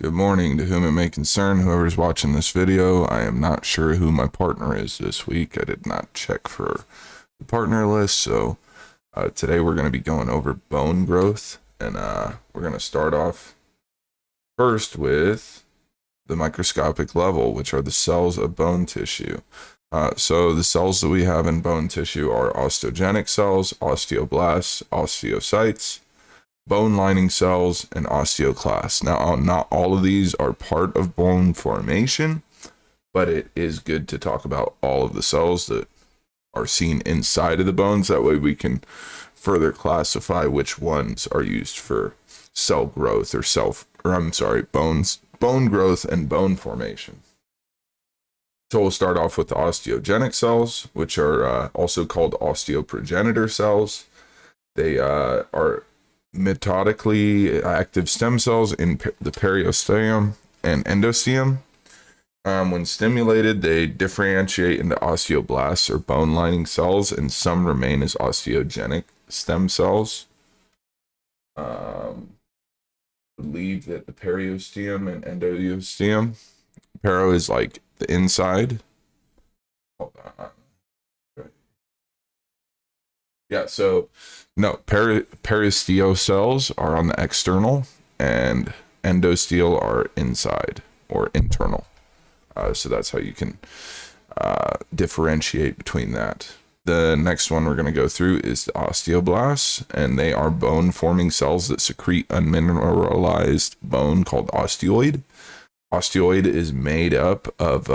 Good morning to whom it may concern, whoever's watching this video. I am not sure who my partner is this week. I did not check for the partner list, so today we're going to be going over bone growth, and we're going to start off first with the microscopic level, which are the cells of bone tissue. So the cells that we have in bone tissue are osteogenic cells, osteoblasts, osteocytes, bone lining cells, and osteoclasts. Now, not all of these are part of bone formation, but it is good to talk about all of the cells that are seen inside of the bones. That way we can further classify which ones are used for cell growth bone growth and bone formation. So we'll start off with the osteogenic cells, which are also called osteoprogenitor cells. They are methodically active stem cells in the periosteum and endosteum. When stimulated, they differentiate into osteoblasts or bone lining cells, and some remain as osteogenic stem cells. Believe that the periosteum and endosteum, peri is like the inside. Hold on. Yeah, so no, peristeo cells are on the external and endostele are inside or internal. So that's how you can differentiate between that. The next one we're going to go through is the osteoblasts, and they are bone forming cells that secrete unmineralized bone called osteoid. Osteoid is made up of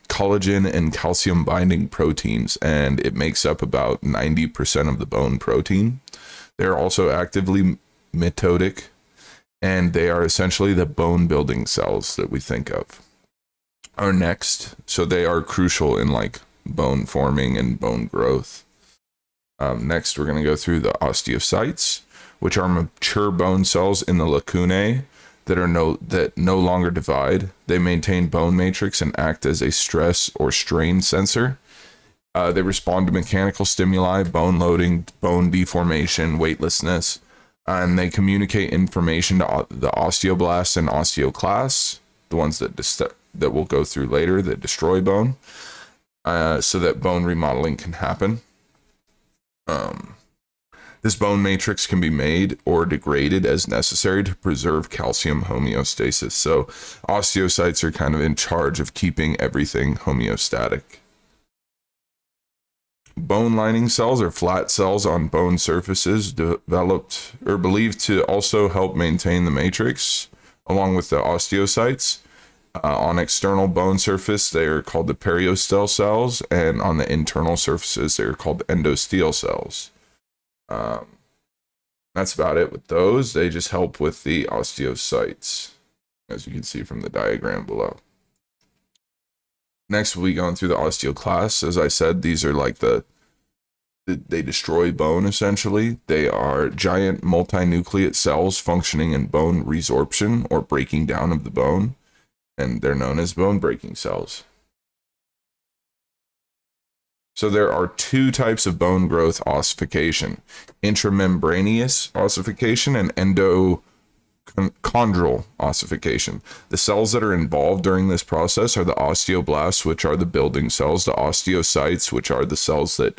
collagen and calcium binding proteins, and it makes up about 90% of the bone protein. They're also actively mitotic, and they are essentially the bone building cells that we think of. Are next, so they are crucial in like bone forming and bone growth. Next, we're going to go through the osteocytes, which are mature bone cells in the lacunae that no longer divide. They maintain bone matrix and act as a stress or strain sensor. They respond to mechanical stimuli, bone loading, bone deformation, weightlessness, and they communicate information to the osteoblasts and osteoclasts, the ones that we'll go through later, that destroy bone, so that bone remodeling can happen. This bone matrix can be made or degraded as necessary to preserve calcium homeostasis. So osteocytes are kind of in charge of keeping everything homeostatic. Bone lining cells are flat cells on bone surfaces developed or believed to also help maintain the matrix along with the osteocytes. On external bone surface, they are called the periostele cells, and on the internal surfaces, they are called endostele cells. That's about it with those. They just help with the osteocytes, as you can see from the diagram below. Next, we'll be going through the osteoclasts. As I said, these are like they destroy bone, essentially. They are giant multinucleate cells functioning in bone resorption or breaking down of the bone, and they're known as bone breaking cells. So there are two types of bone growth ossification: intramembraneous ossification and endochondral ossification. The cells that are involved during this process are the osteoblasts, which are the building cells, the osteocytes, which are the cells that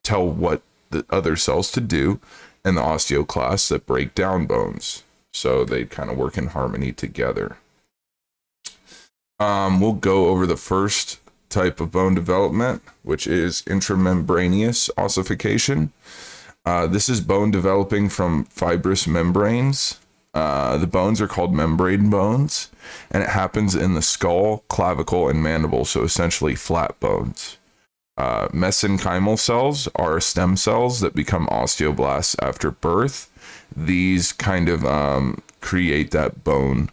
tell what the other cells to do, and the osteoclasts that break down bones. So they kind of work in harmony together. We'll go over the first type of bone development, which is intramembraneous ossification. This is bone developing from fibrous membranes. The bones are called membrane bones, and it happens in the skull, clavicle, and mandible, so essentially flat bones. Mesenchymal cells are stem cells that become osteoblasts after birth. These kind of create that bone.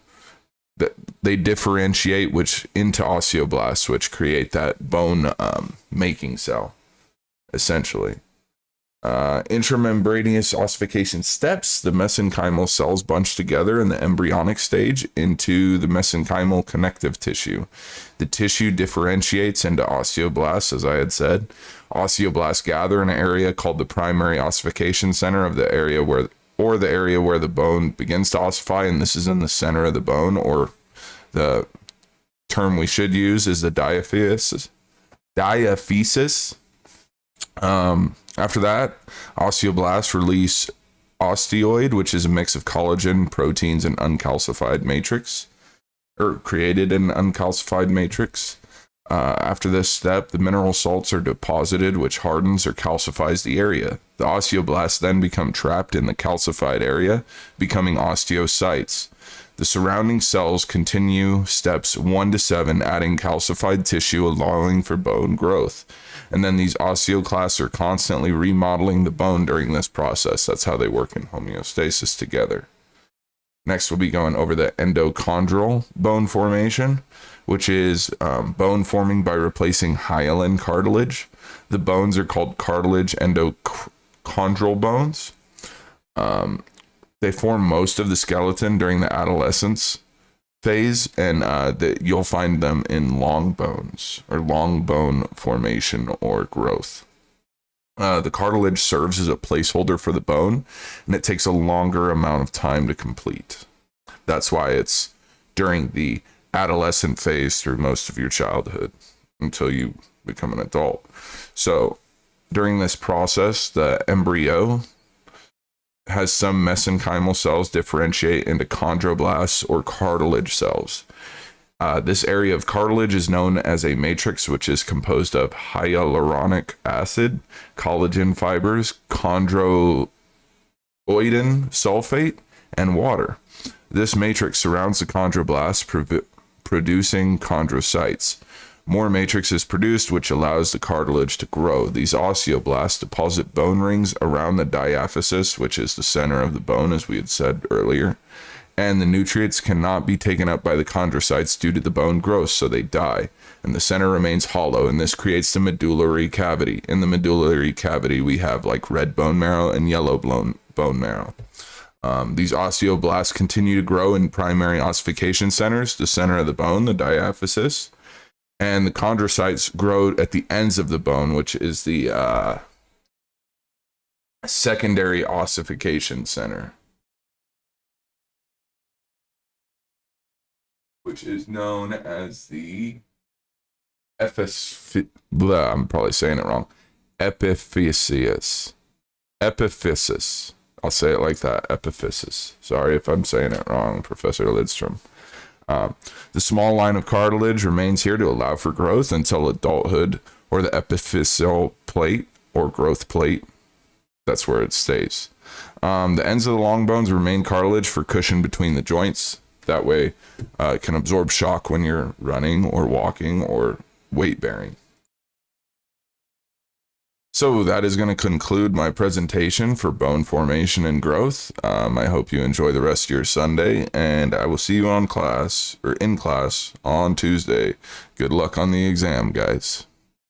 They differentiate into osteoblasts, which create that bone making cell, essentially. Intramembraneous ossification steps: the mesenchymal cells bunch together in the embryonic stage into the mesenchymal connective tissue. The tissue differentiates into osteoblasts, as I had said. Osteoblasts gather in an area called the primary ossification center of the area where the area where the bone begins to ossify, and this is in the center of the bone, or The term we should use is the diaphysis. After that, osteoblasts release osteoid, which is a mix of collagen, proteins, and uncalcified matrix, or created in uncalcified matrix. After this step, the mineral salts are deposited, which hardens or calcifies the area. The osteoblasts then become trapped in the calcified area, becoming osteocytes. The surrounding cells continue steps 1 to 7, adding calcified tissue, allowing for bone growth. And then these osteoclasts are constantly remodeling the bone during this process. That's how they work in homeostasis together. Next, we'll be going over the endochondral bone formation, which is bone forming by replacing hyaline cartilage. The bones are called cartilage endochondral bones. They form most of the skeleton during the adolescence phase, and you'll find them in long bones or long bone formation or growth. The cartilage serves as a placeholder for the bone, and it takes a longer amount of time to complete. That's why it's during the adolescent phase through most of your childhood until you become an adult. So during this process, the embryo has some mesenchymal cells differentiate into chondroblasts or cartilage cells. This area of cartilage is known as a matrix, which is composed of hyaluronic acid, collagen fibers, chondroitin sulfate, and water. This matrix surrounds the chondroblast, producing chondrocytes. More matrix is produced, which allows the cartilage to grow. These osteoblasts deposit bone rings around the diaphysis, which is the center of the bone, as we had said earlier. And the nutrients cannot be taken up by the chondrocytes due to the bone growth, so they die. And the center remains hollow, and this creates the medullary cavity. In the medullary cavity, we have like red bone marrow and yellow bone marrow. These osteoblasts continue to grow in primary ossification centers, the center of the bone, the diaphysis. And the chondrocytes grow at the ends of the bone, which is the secondary ossification center, which is known as the I'm probably saying it wrong. Epiphysis. Epiphysis. I'll say it like that. Epiphysis. Sorry if I'm saying it wrong, Professor Lidstrom. The small line of cartilage remains here to allow for growth until adulthood, or the epiphyseal plate or growth plate. That's where it stays. The ends of the long bones remain cartilage for cushion between the joints. That way it can absorb shock when you're running or walking or weight bearing. So that is going to conclude my presentation for bone formation and growth. I hope you enjoy the rest of your Sunday, and I will see you in class on Tuesday. Good luck on the exam, guys.